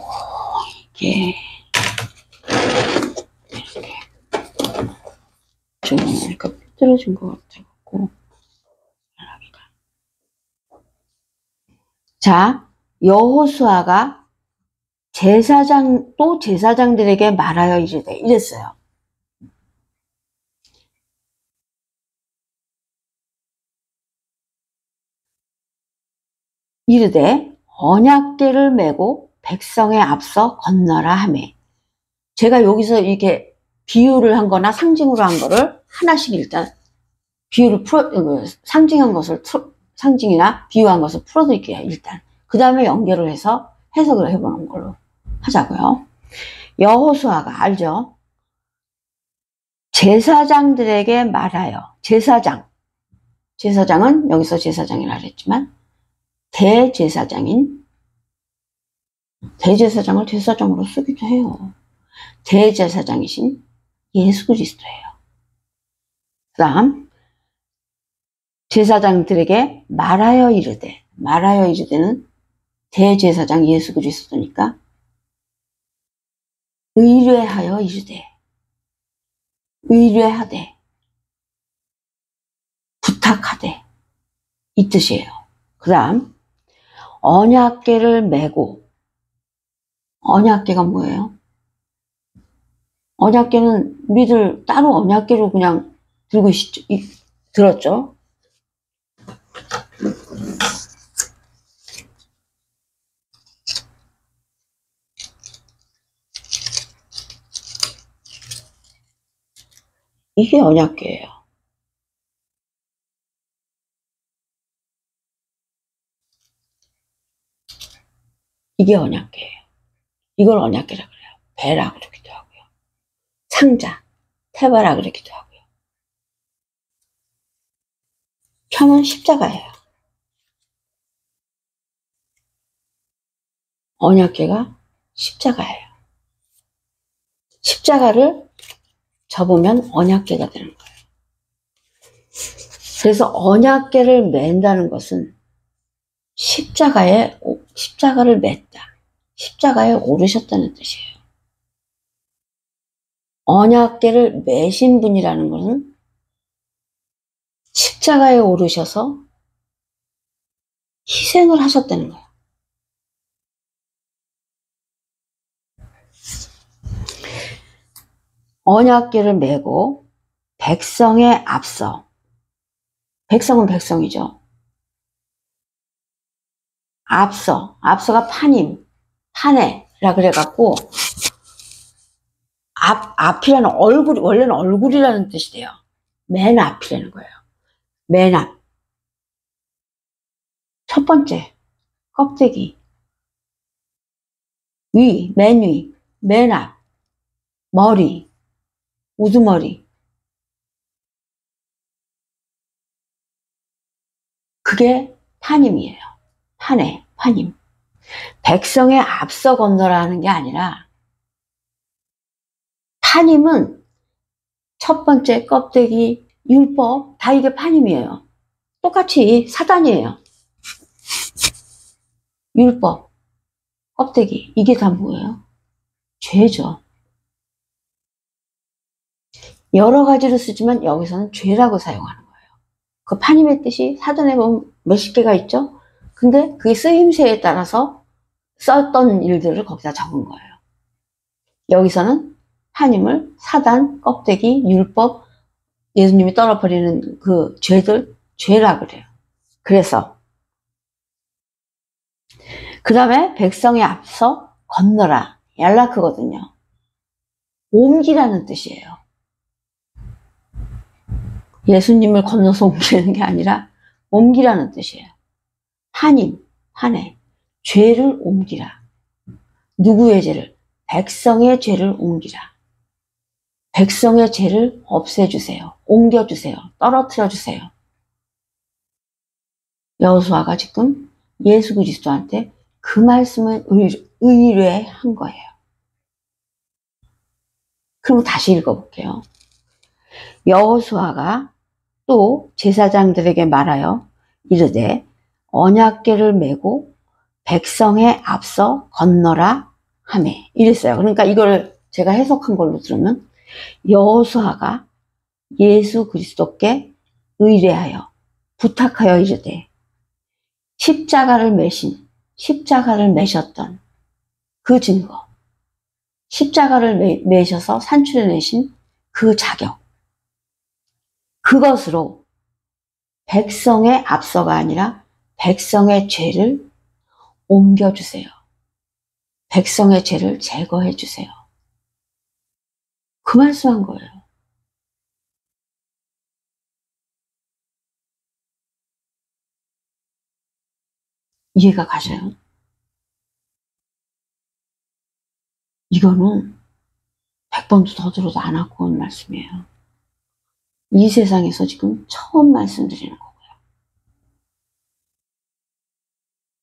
이게 좀 이렇게 삐뚤어진 것 같아갖고. 자, 여호수아가 또 제사장들에게 말하여 이르되 이랬어요. 이르되 언약궤를 메고 백성에 앞서 건너라 하매. 제가 여기서 이렇게 비유를 한 거나 상징으로 한 거를 하나씩 일단 상징한 것을 상징이나 비유한 것을 풀어드릴게요. 일단 그 다음에 연결을 해서 해석을 해보는 걸로 하자고요. 여호수아가 알죠? 제사장들에게 말하여. 제사장은 여기서 제사장이라 그랬지만 대제사장을 제사장으로 쓰기도 해요. 대제사장이신 예수 그리스도예요. 그 다음 제사장들에게 말하여 이르되는 대제사장 예수 그리스도니까 의뢰하여 이르되, 의뢰하되, 부탁하되 이 뜻이에요. 그 다음 언약궤를 메고. 언약궤가 뭐예요? 언약궤는 우리들 따로 언약궤로 그냥 들었죠. 이게 언약궤예요. 이게 언약궤예요. 이걸 언약궤라 그래요. 배라 그러기도 하고요. 상자, 테바라 그러기도 하고요. 편은 십자가예요. 언약궤가 십자가예요. 십자가를 접으면 언약궤가 되는 거예요. 그래서 언약궤를 맨다는 것은 십자가를 맸다. 십자가에 오르셨다는 뜻이에요. 언약궤를 매신 분이라는 것은 십자가에 오르셔서 희생을 하셨다는 거예요. 언약궤를 메고 백성에 앞서. 백성은 백성이죠. 앞서가 판에라 그래갖고 앞이라는 얼굴이 원래는 얼굴이라는 뜻이 돼요. 맨 앞이라는 거예요. 맨 앞. 첫 번째 껍데기 맨 위, 맨 앞, 머리, 우두머리. 그게 판임이에요. 판임. 백성에 앞서 건너라는 게 아니라 판임은 첫 번째 껍데기, 율법 다 이게 판임이에요. 똑같이 사단이에요. 율법, 껍데기 이게 다 뭐예요? 죄죠. 여러 가지로 쓰지만 여기서는 죄라고 사용하는 거예요. 그 판임의 뜻이 사전에 보면 몇십 개가 있죠? 근데 그게 쓰임새에 따라서 썼던 일들을 거기다 적은 거예요. 여기서는 판임을 사단, 껍데기, 율법, 예수님이 떨어버리는 그 죄라 그래요. 그래서 그 다음에 백성에 앞서 건너라. 얄라크거든요. 옮기라는 뜻이에요. 예수님을 건너서 옮기는 게 아니라 옮기라는 뜻이에요. 한임, 한해, 죄를 옮기라. 누구의 죄를? 백성의 죄를 옮기라. 백성의 죄를 없애주세요. 옮겨주세요. 떨어뜨려주세요. 여호수아가 지금 예수 그리스도한테 그 말씀을 의뢰한 거예요. 그럼 다시 읽어볼게요. 여호수아가 또 제사장들에게 말하여 이르되 언약궤를 메고 백성에 앞서 건너라 하매 이랬어요. 그러니까 이걸 제가 해석한 걸로 들으면 여호수아가 예수 그리스도께 의뢰하여 부탁하여 이르되 십자가를 매셨던 그 증거, 십자가를 매셔서 산출해내신 그 자격, 그것으로 백성의 앞서가 아니라 백성의 죄를 옮겨주세요. 백성의 죄를 제거해주세요. 그 말씀한 거예요. 이해가 가셔요? 이거는 100번도 더 들어도 안 갖고 온 말씀이에요. 이 세상에서 지금 처음 말씀드리는 거고요.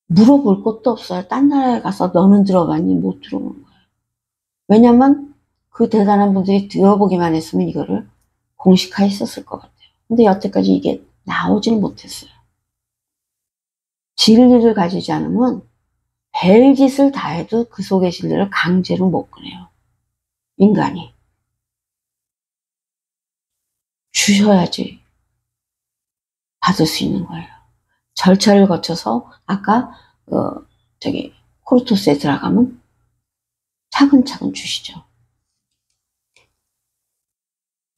물어볼 것도 없어요. 딴 나라에 가서 너는 들어봤니? 못 들어보는 거예요. 왜냐면 그 대단한 분들이 들어보기만 했으면 이거를 공식화했었을 것 같아요. 근데 여태까지 이게 나오질 못했어요. 진리를 가지지 않으면 별짓을 다 해도 그 속의 진리를 강제로 못 꺼내요. 인간이. 주셔야지 받을 수 있는 거예요. 절차를 거쳐서 아까 코르토스에 들어가면 차근차근 주시죠.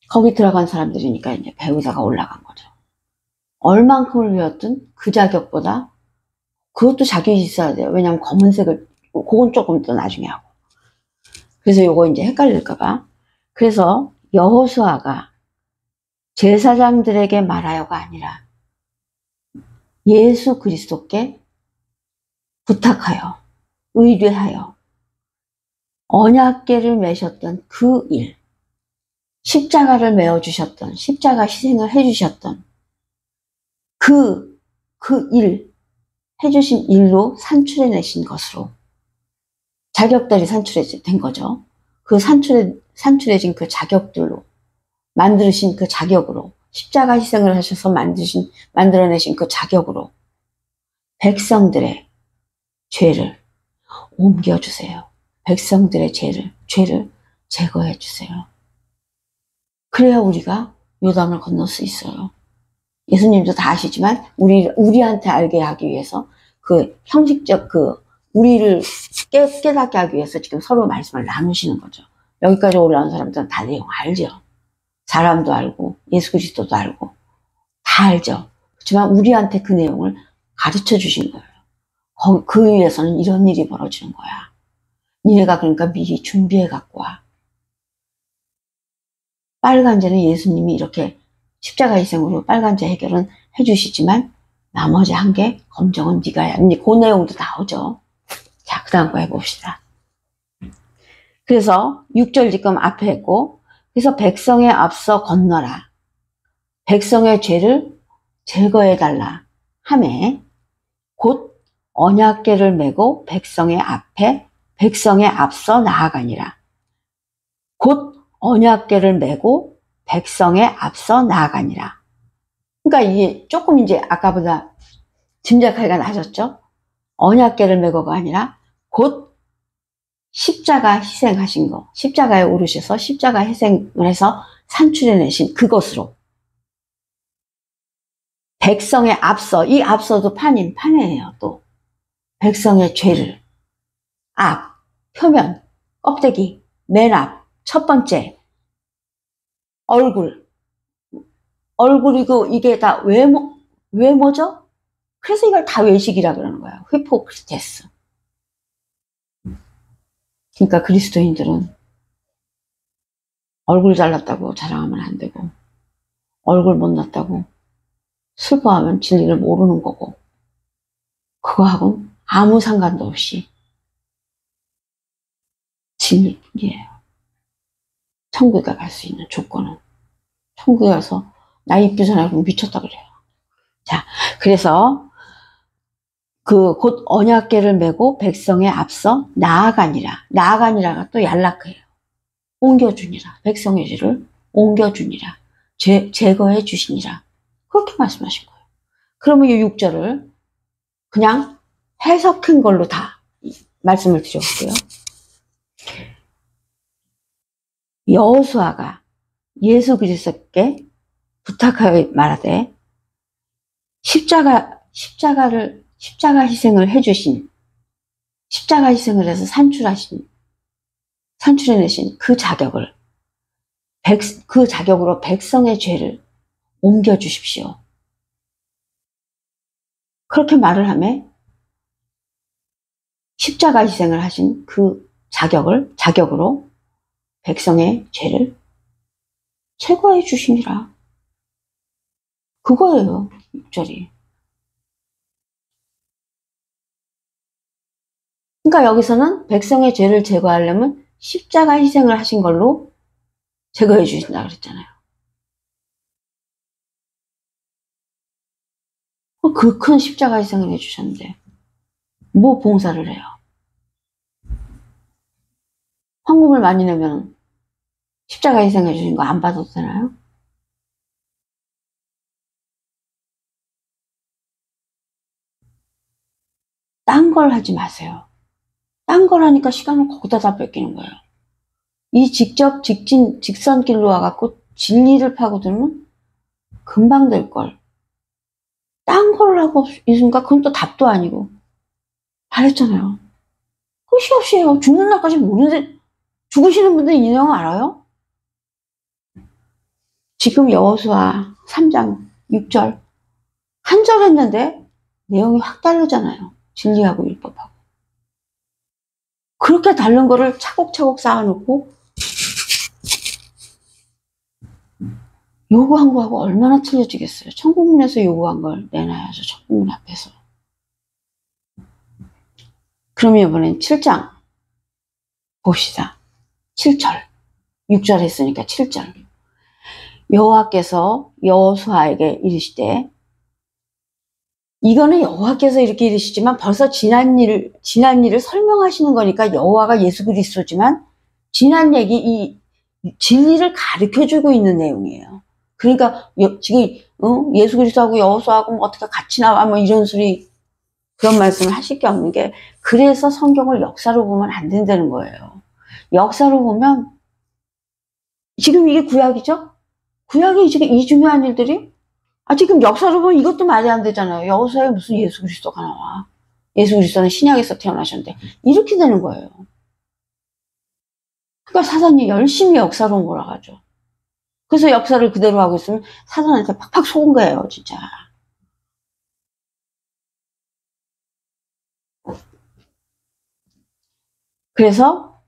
거기 들어간 사람들이니까 이제 배우다가 올라간 거죠. 얼만큼을 배웠든 그 자격보다 그것도 자격이 있어야 돼요. 왜냐하면 검은색을 그건 조금 더 나중에 하고. 그래서 요거 이제 헷갈릴까봐. 그래서 여호수아가 제사장들에게 말하여가 아니라 예수 그리스도께 부탁하여 의뢰하여 언약궤를 매셨던 그 일, 십자가를 메어주셨던, 십자가 희생을 해주셨던 그 일, 해주신 일로 산출해내신 것으로 자격들이 산출된 거죠. 그 산출해진 그 자격들로 만드신 그 자격으로 십자가 희생을 하셔서 만들어내신 그 자격으로 백성들의 죄를 옮겨주세요. 백성들의 죄를 제거해 주세요. 그래야 우리가 요단을 건널 수 있어요. 예수님도 다 아시지만 우리한테 알게 하기 위해서 그 형식적 우리를 깨닫게 하기 위해서 지금 서로 말씀을 나누시는 거죠. 여기까지 올라온 사람들은 다 내용 알죠. 사람도 알고 예수 그리스도도 알고 다 알죠. 그렇지만 우리한테 그 내용을 가르쳐 주신 거예요. 그 위에서는 이런 일이 벌어지는 거야. 니네가 그러니까 미리 준비해 갖고 와. 빨간제는 예수님이 이렇게 십자가 희생으로 빨간제 해결은 해주시지만 나머지 한 개 검정은 네가 해야 돼. 그 내용도 나오죠. 자, 그 다음 거 해봅시다. 그래서 6절 지금 앞에 했고, 그래서 백성에 앞서 건너라. 백성의 죄를 제거해달라 하매 곧 언약궤를 메고 백성의 앞서 나아가니라. 곧 언약궤를 메고 백성에 앞서 나아가니라. 그러니까 이게 조금 이제 아까보다 짐작하기가 낮았죠. 언약궤를 메고가 아니라 곧 십자가 희생하신 거, 십자가에 오르셔서 십자가 희생을 해서 산출해내신 그것으로 백성에 앞서, 이 앞서도 판이에요. 또 백성의 죄를 앞, 표면, 껍데기, 맨 앞, 첫 번째 얼굴이고 이게 다 외모죠? 그래서 이걸 다 외식이라 그러는 거야. 히포크리테스. 그러니까 그리스도인들은 얼굴 잘났다고 자랑하면 안 되고 얼굴 못났다고 슬퍼하면 진리를 모르는 거고, 그거하고는 아무 상관도 없이 진리예요. 천국에 갈 수 있는 조건은, 천국에 가서 나 입기 전에 미쳤다 그래요. 자, 그래서 곧 언약궤를 메고 백성에 앞서 나아가니라. 나아가니라가 또 얄라크예요. 옮겨주니라. 백성의 죄를 옮겨주니라. 제거해 주시니라. 그렇게 말씀하신 거예요. 그러면 이 6절을 그냥 해석한 걸로 다 말씀을 드려볼게요. 여호수아가 예수 그리스도께 부탁하여 말하되 십자가 희생을 해주신, 십자가 희생을 해서 산출해내신 그 자격을, 그 자격으로 백성의 죄를 옮겨주십시오. 그렇게 말을 하며 십자가 희생을 하신 그 자격으로 백성의 죄를 제거해 주시니라. 그거예요, 6절이. 그러니까 여기서는 백성의 죄를 제거하려면 십자가 희생을 하신 걸로 제거해 주신다 그랬잖아요. 그 큰 십자가 희생을 해주셨는데 뭐 봉사를 해요? 헌금을 많이 내면 십자가 희생해 주신 거 안 받아도 되나요? 딴 걸 하지 마세요. 딴 걸 하니까 시간을 거기다 다 뺏기는 거예요. 이 직선길로 와갖고 진리를 파고들면 금방 될 걸. 딴 걸 하고 있으니까 그건 또 답도 아니고. 잘했잖아요. 그 시없이에요. 죽는 날까지 모르는데, 죽으시는 분들 이 내용 알아요? 지금 여호수아 3장 6절 한 절 했는데 내용이 확 다르잖아요. 진리하고 율법하고. 그렇게 다른 거를 차곡차곡 쌓아놓고 요구한 거하고 얼마나 틀려지겠어요. 천국문에서 요구한 걸 내놔야죠. 천국문 앞에서. 그러면 이번엔 7장 봅시다. 7절 6절 했으니까 7절. 여호와께서 여호수아에게 이르시되, 이거는 여호와께서 이렇게 이르시지만 벌써 지난 일을 설명하시는 거니까 여호와가 예수 그리스도지만 지난 얘기, 이 진리를 가르쳐주고 있는 내용이에요. 그러니까 지금 예수 그리스도하고 여호수아하고 뭐 어떻게 같이 나와 뭐 이런 소리, 그런 말씀을 하실 게 없는 게, 그래서 성경을 역사로 보면 안 된다는 거예요. 역사로 보면 지금 이게 구약이죠? 구약이 지금 이 중요한 일들이, 지금 역사로 보면 이것도 말이 안 되잖아요. 여호수아에 무슨 예수 그리스도가 나와. 예수 그리스도는 신약에서 태어나셨는데 이렇게 되는 거예요. 그러니까 사단이 열심히 역사로 몰아가죠. 그래서 역사를 그대로 하고 있으면 사단한테 팍팍 속은 거예요, 진짜. 그래서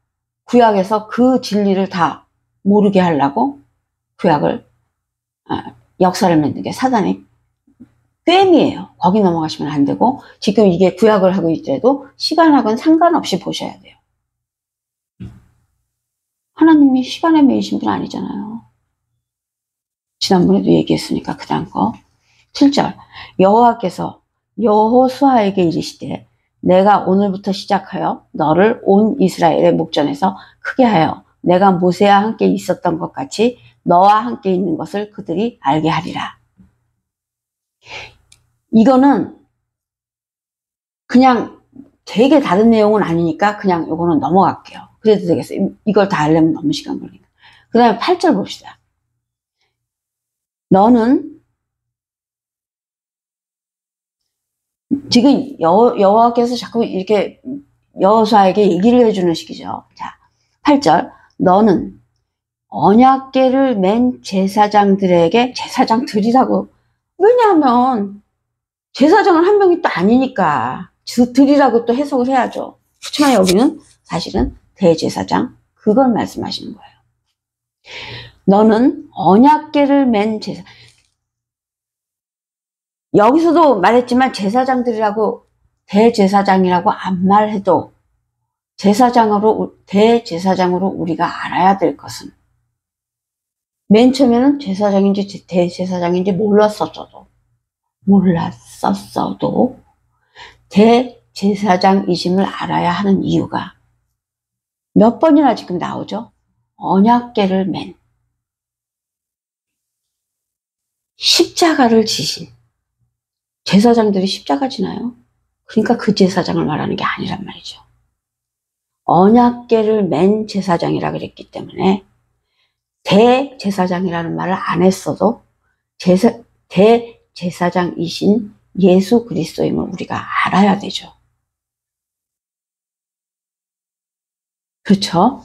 구약에서 그 진리를 다 모르게 하려고 구약을, 역사를 만든 게 사단의 꾀임이에요. 거기 넘어가시면 안 되고, 지금 이게 구약을 하고 있더라도 시간하고는 상관없이 보셔야 돼요. 하나님이 시간에 매이신 분 아니잖아요. 지난번에도 얘기했으니까 그 다음 거 7절. 여호와께서 여호수아에게 이르시되, 내가 오늘부터 시작하여 너를 온 이스라엘의 목전에서 크게 하여 내가 모세와 함께 있었던 것 같이 너와 함께 있는 것을 그들이 알게 하리라. 이거는 그냥 되게 다른 내용은 아니니까 그냥 요거는 넘어갈게요. 그래도 되겠어요. 이걸 다 알려면 너무 시간 걸리니까. 그 다음에 8절 봅시다. 너는, 지금 여호와께서 자꾸 이렇게 여호수아에게 얘기를 해주는 식이죠. 자, 8절. 너는 언약궤를 맨 제사장들이라고. 왜냐하면 제사장은 한 명이 또 아니니까 드리라고 또 해석을 해야죠. 그렇지만 여기는 사실은 대제사장, 그걸 말씀하시는 거예요. 너는 언약궤를 맨 여기서도 말했지만 제사장들이라고 대제사장이라고 안 말해도 대제사장으로 우리가 알아야 될 것은 맨 처음에는 제사장인지 대제사장인지 몰랐었어도 대제사장이심을 알아야 하는 이유가 몇 번이나 지금 나오죠. 언약궤를 맨 십자가를 지신 제사장들이 십자가 지나요? 그러니까 그 제사장을 말하는 게 아니란 말이죠. 언약궤를 맨 제사장이라 그랬기 때문에 대제사장이라는 말을 안 했어도 대제사장이신 예수 그리스도임을 우리가 알아야 되죠. 그렇죠?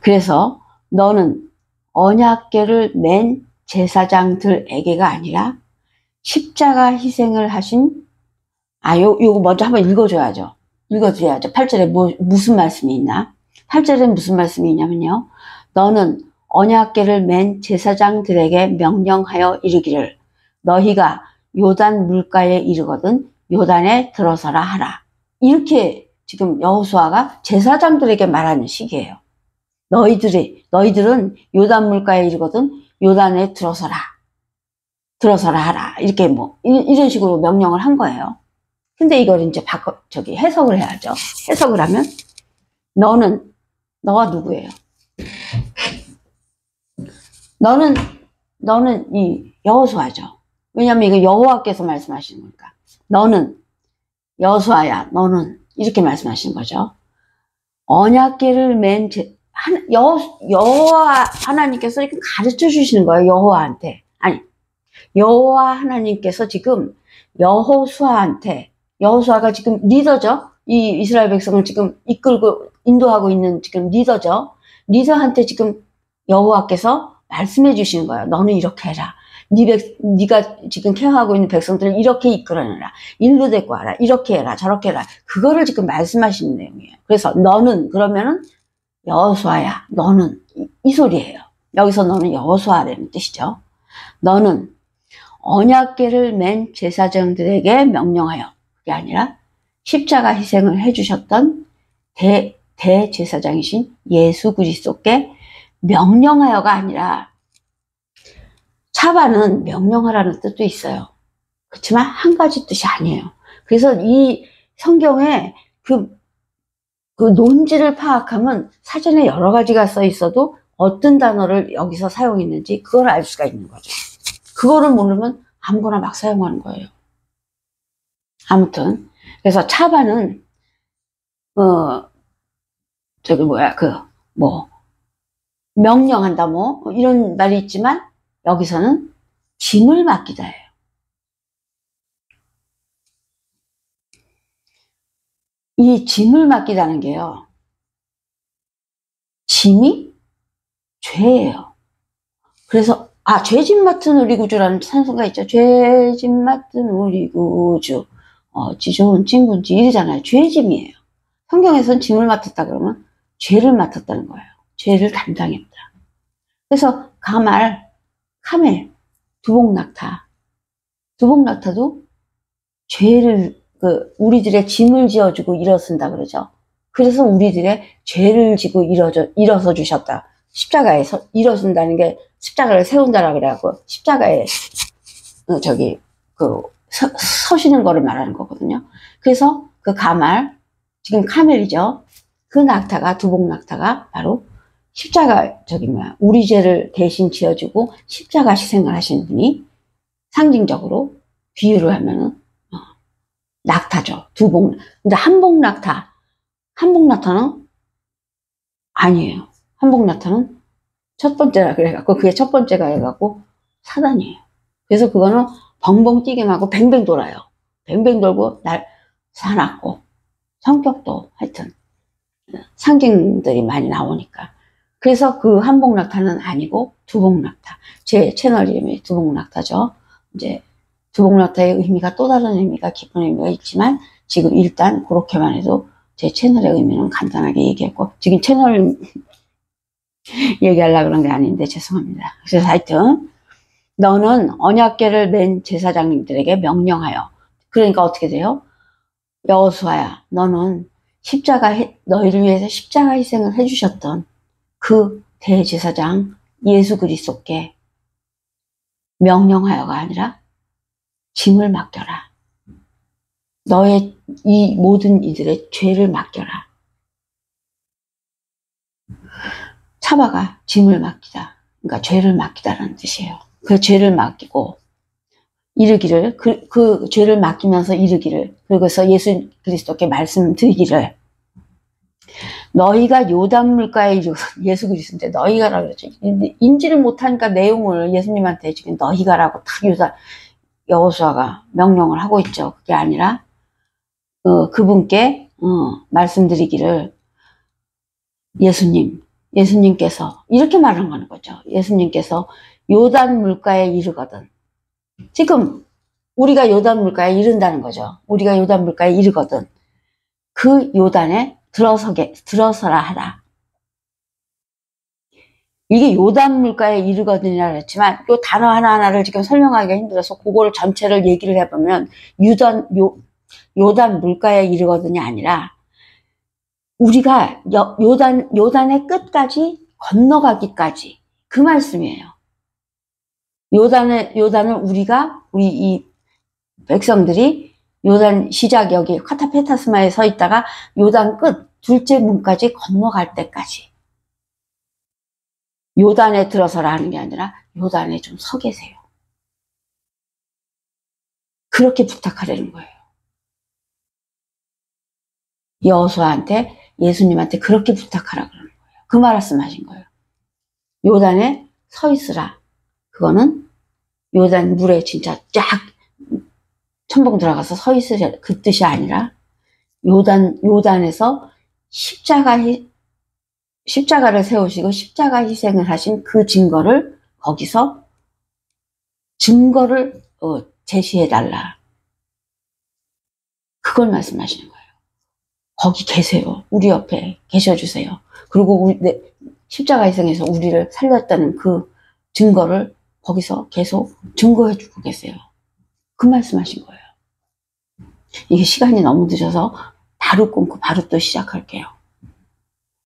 그래서 너는 언약궤를 맨 제사장들에게가 아니라 십자가 희생을 하신 요거 먼저 한번 읽어줘야죠. 8절에 무슨 말씀이 있나? 8절에 무슨 말씀이 있냐면요. 너는 언약궤를 맨 제사장들에게 명령하여 이르기를 너희가 요단 물가에 이르거든 요단에 들어서라 하라. 이렇게 지금 여호수아가 제사장들에게 말하는 식이에요. 너희들은 요단 물가에 이르거든 요단에 들어서라 하라. 이렇게 이런 식으로 명령을 한 거예요. 근데 이걸 이제 해석을 해야죠. 해석을 하면 너가 누구예요? 너는 이 여호수아죠. 왜냐면 이거 여호와께서 말씀하시는 거니까. 너는 여호수아야. 너는 이렇게 말씀하시는 거죠. 언약궤를 맨 여호와 하나님께서 이렇게 가르쳐 주시는 거예요. 여호와한테. 아니, 여호와 하나님께서 지금 여호수아가 지금 리더죠. 이 이스라엘 백성을 지금 이끌고 인도하고 있는 지금 리더죠. 리더한테 지금 여호와께서 말씀해 주시는 거예요. 너는 이렇게 해라. 네가 지금 케어하고 있는 백성들을 이렇게 이끌어내라. 일로 데리고 와라. 이렇게 해라. 저렇게 해라. 그거를 지금 말씀하시는 내용이에요. 그래서 너는 그러면은 여호수아야. 너는 이 소리예요. 여기서 너는 여호수아라는 뜻이죠. 너는 언약궤를 맨 제사장들에게 명령하여 그게 아니라 십자가 희생을 해주셨던 대제사장이신 예수 그리스도께 명령하여가 아니라 차반은 명령하라는 뜻도 있어요. 그렇지만 한 가지 뜻이 아니에요. 그래서 이 성경에 그 논지를 파악하면 사전에 여러 가지가 써 있어도 어떤 단어를 여기서 사용했는지 그걸 알 수가 있는 거죠. 그거를 모르면 아무거나 막 사용하는 거예요. 아무튼 그래서 차반은 명령한다 이런 말이 있지만 여기서는 짐을 맡기다예요. 이 짐을 맡기다는 게요. 짐이 죄예요. 그래서 죄짐 맡은 우리 구주라는 찬송가 있죠. 죄짐 맡은 우리 구주 어찌 좋은 친구인지 이러잖아요. 죄짐이에요. 성경에서는 짐을 맡았다 그러면 죄를 맡았다는 거예요. 죄를 담당했다. 그래서 카멜, 두복낙타도 죄를 우리들의 짐을 지어주고 일어선다 그러죠. 그래서 우리들의 죄를 지고 일어서 주셨다. 십자가에 일어선다는 게 십자가를 세운다라 그래갖고 십자가에 서시는 거를 말하는 거거든요. 그래서 그 지금 카멜이죠. 그 두복낙타가 바로 십자가 우리 죄를 대신 지어주고 십자가 희생을 하신 분이 상징적으로 비유를 하면은 낙타죠. 근데 한복낙타는 아니에요. 한복낙타는 첫 번째라 그래갖고 그게 첫 번째가 해갖고 사단이에요. 그래서 그거는 벙벙 뛰게 하고 뱅뱅 돌아요. 뱅뱅 돌고 사납고 성격도 하여튼 상징들이 많이 나오니까. 그래서 그 한복낙타는 아니고 두복낙타. 제 채널 이름이 두복낙타죠. 이제 두복낙타의 의미가 또 다른 의미가 깊은 의미가 있지만 지금 일단 그렇게만 해도 제 채널의 의미는 간단하게 얘기했고 지금 채널 얘기하려고 그런 게 아닌데 죄송합니다. 그래서 하여튼 너는 언약궤를 맨 제사장님들에게 명령하여. 그러니까 어떻게 돼요? 여호수아야, 너는 너희를 위해서 십자가 희생을 해주셨던 그 대제사장 예수 그리스도께 명령하여가 아니라 짐을 맡겨라. 너의 이 모든 이들의 죄를 맡겨라. 차바가 짐을 맡기다. 그러니까 죄를 맡기다라는 뜻이에요. 그 죄를 맡기고 이르기를, 그 죄를 맡기면서 이르기를, 그래서 예수 그리스도께 말씀드리기를, 너희가 요단 물가에 이르거든. 예수 그리스도인데 너희가라고 그러죠. 인지를 못하니까 내용을 예수님한테 지금 너희가라고 탁 여호수아가 명령을 하고 있죠. 그게 아니라 그분께 말씀드리기를, 예수님께서 이렇게 말하는 거죠. 예수님께서 요단 물가에 이르거든. 지금 우리가 요단 물가에 이른다는 거죠. 우리가 요단 물가에 이르거든. 그 요단에 들어서라 하라. 이게 요단 물가에 이르거든이라고 했지만 이 단어 하나하나를 지금 설명하기가 힘들어서 그거를 전체를 얘기를 해보면 요단 물가에 이르거든이 아니라 우리가 요단의 끝까지 건너가기까지, 그 말씀이에요. 요단을 우리 이 백성들이 요단 시작 여기 카타페타스마에 서 있다가 요단 끝 둘째 문까지 건너갈 때까지 요단에 들어서라 하는 게 아니라 요단에 좀 서 계세요. 그렇게 부탁하려는 거예요. 여호수아한테, 예수님한테 그렇게 부탁하라 그러는 거예요. 그 말씀하신 거예요. 요단에 서 있으라. 그거는 요단 물에 진짜 쫙 첨벙 들어가서 서 있으라 그 뜻이 아니라 요단에서 십자가를 세우시고 십자가 희생을 하신 그 거기서 증거를 제시해달라. 그걸 말씀하시는 거예요. 거기 계세요. 우리 옆에 계셔주세요. 그리고 십자가 희생에서 우리를 살렸다는 그 증거를 거기서 계속 증거해주고 계세요. 그 말씀하신 거예요. 이게 시간이 너무 늦어서 바로 끊고 바로 또 시작할게요.